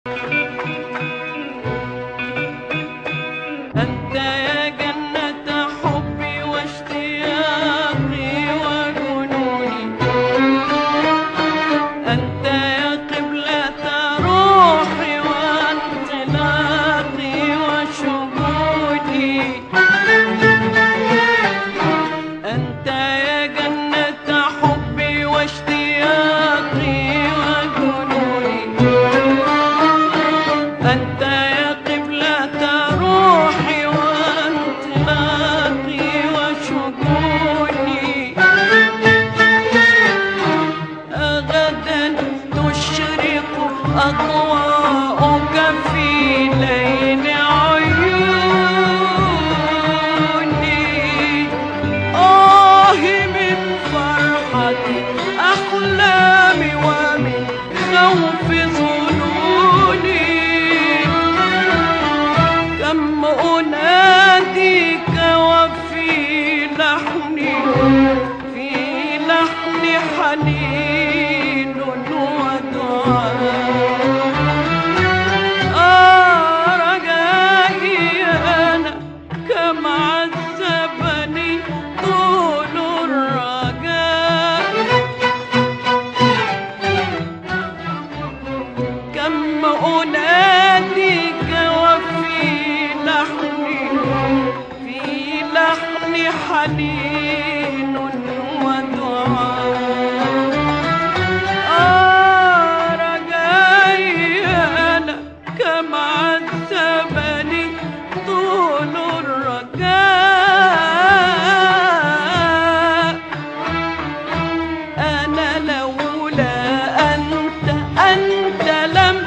أنت يا جنة حبي واشتياقي وجنوني، أنت يا قبلة روحي وانطلاقي وشهودي، أنت يا جنة حبي واشتياقي وجنوني، أنت يا قبلة روحي وانطلاقي وشجوني، غدا تشرق أضواءك في ليل عيوني، من فرحة أحلامي ومن خوف ظنوني، كم أناديك وفي لحني حنين ودعاء، رجائي أنا كم عذبني طول الرجاء، كم أناديك وفي لحني حنين ودعاء، رجائي أنا كم عذبني طول الرجاء، أنا لولا أنت لم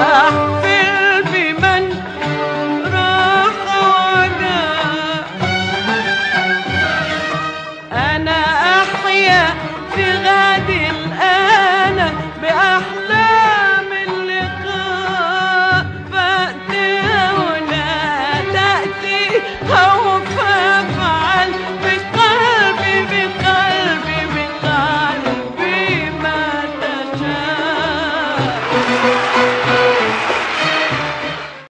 أحفل بمن راح وجاء، أنا أحيا في غد الآن بأحلام